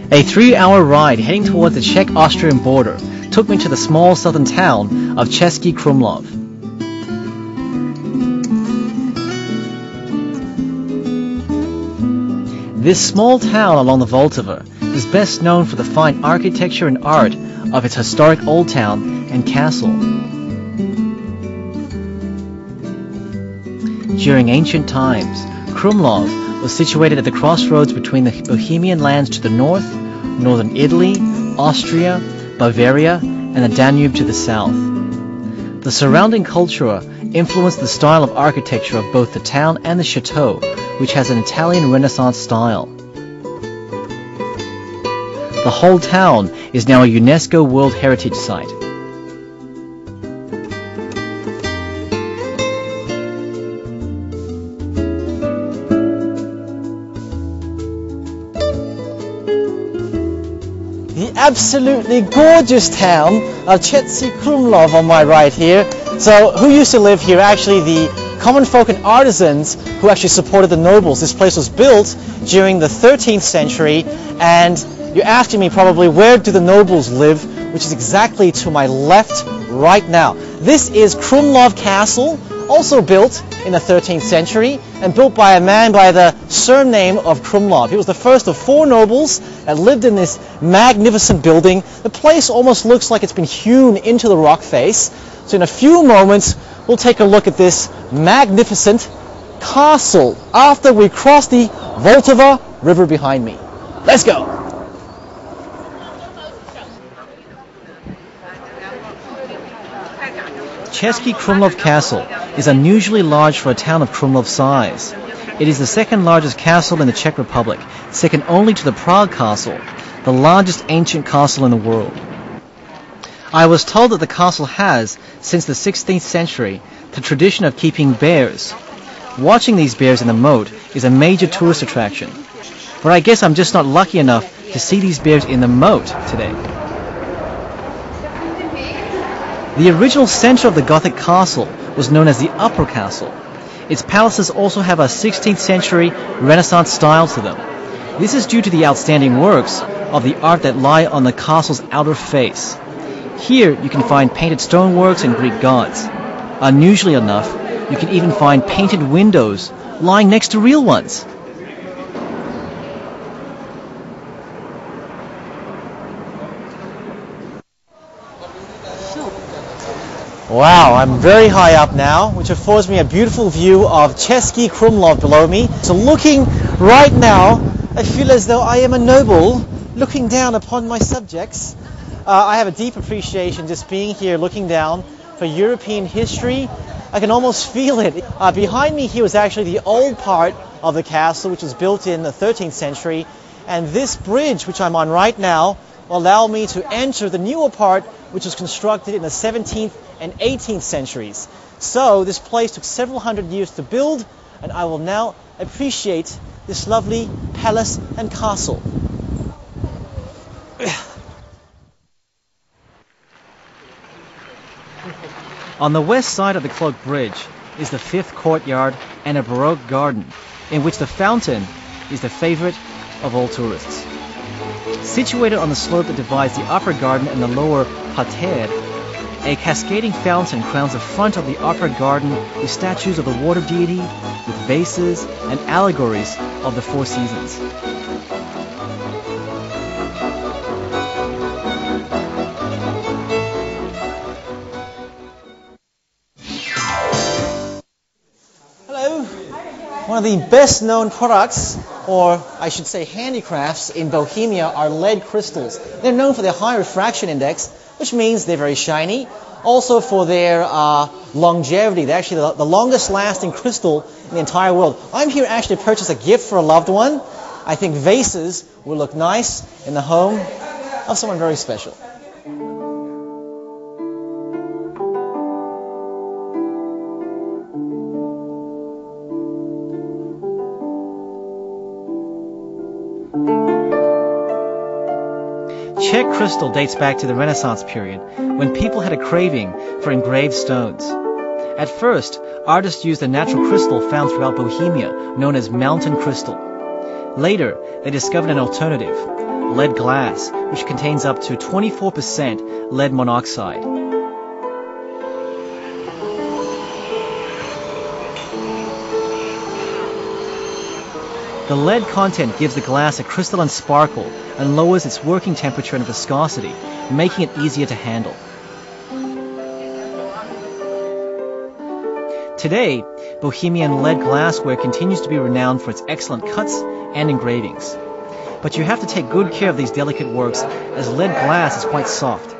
A 3-hour ride heading towards the Czech-Austrian border took me to the small southern town of Český Krumlov. This small town along the Vltava is best known for the fine architecture and art of its historic old town and castle. During ancient times, Krumlov was situated at the crossroads between the Bohemian lands to the north, northern Italy, Austria, Bavaria, and the Danube to the south. The surrounding culture influenced the style of architecture of both the town and the chateau, which has an Italian Renaissance style. The whole town is now a UNESCO World Heritage Site. The absolutely gorgeous town of Český Krumlov on my right here. So who used to live here? Actually, the common folk and artisans who actually supported the nobles. This place was built during the 13th century, and you're asking me probably, where do the nobles live? Which is exactly to my left right now. This is Krumlov Castle, also built in the 13th century and built by a man by the surname of Krumlov. He was the first of 4 nobles that lived in this magnificent building. The place almost looks like it's been hewn into the rock face. So in a few moments, we'll take a look at this magnificent castle after we cross the Vltava River behind me. Let's go! Český Krumlov Castle is unusually large for a town of Krumlov size. It is the second largest castle in the Czech Republic, second only to the Prague Castle, the largest ancient castle in the world. I was told that the castle has, since the 16th century, the tradition of keeping bears. Watching these bears in the moat is a major tourist attraction. But I guess I'm just not lucky enough to see these bears in the moat today. The original center of the Gothic castle was known as the Upper Castle. Its palaces also have a 16th century Renaissance style to them. This is due to the outstanding works of the art that lie on the castle's outer face. Here you can find painted stoneworks and Greek gods. Unusually enough, you can even find painted windows lying next to real ones. Wow, I'm very high up now, which affords me a beautiful view of Český Krumlov below me. So looking right now, I feel as though I am a noble looking down upon my subjects. I have a deep appreciation just being here looking down for European history. I can almost feel it. Behind me here was actually the old part of the castle, which was built in the 13th century. And this bridge, which I'm on right now, will allow me to enter the newer part, which was constructed in the 17th and 18th centuries. So this place took several hundred years to build, and I will now appreciate this lovely palace and castle. On the west side of the Cloak Bridge is the 5th courtyard and a Baroque garden, in which the fountain is the favorite of all tourists. Situated on the slope that divides the upper garden and the lower parterre, a cascading fountain crowns the front of the upper garden with statues of the water deity, with vases and allegories of the 4 seasons. Hello. One of the best known products, or I should say handicrafts, in Bohemia are lead crystals. They're known for their high refraction index, which means they're very shiny. Also for their longevity. They're actually the longest lasting crystal in the entire world. I'm here actually to purchase a gift for a loved one. I think vases will look nice in the home of someone very special. Czech crystal dates back to the Renaissance period, when people had a craving for engraved stones. At first, artists used a natural crystal found throughout Bohemia, known as mountain crystal. Later, they discovered an alternative, lead glass, which contains up to 24% lead monoxide. The lead content gives the glass a crystalline sparkle and lowers its working temperature and viscosity, making it easier to handle. Today, Bohemian lead glassware continues to be renowned for its excellent cuts and engravings. But you have to take good care of these delicate works, as lead glass is quite soft.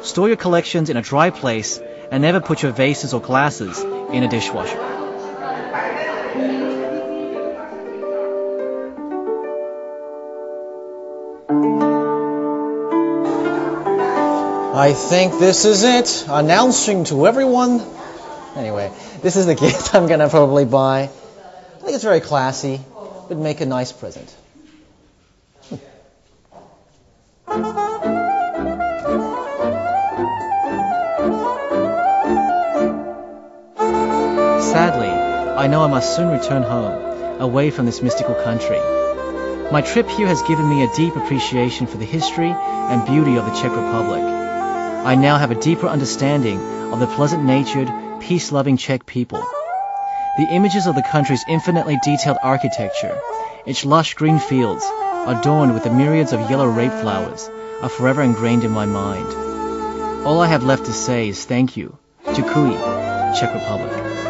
Store your collections in a dry place and never put your vases or glasses in a dishwasher. I think this is it. Announcing to everyone. Anyway, this is the gift I'm going to probably buy. I think it's very classy. Would make a nice present. Sadly, I know I must soon return home, away from this mystical country. My trip here has given me a deep appreciation for the history and beauty of the Czech Republic. I now have a deeper understanding of the pleasant-natured, peace-loving Czech people. The images of the country's infinitely detailed architecture, its lush green fields, adorned with the myriads of yellow rape flowers, are forever ingrained in my mind. All I have left to say is thank you. Děkuji, Czech Republic.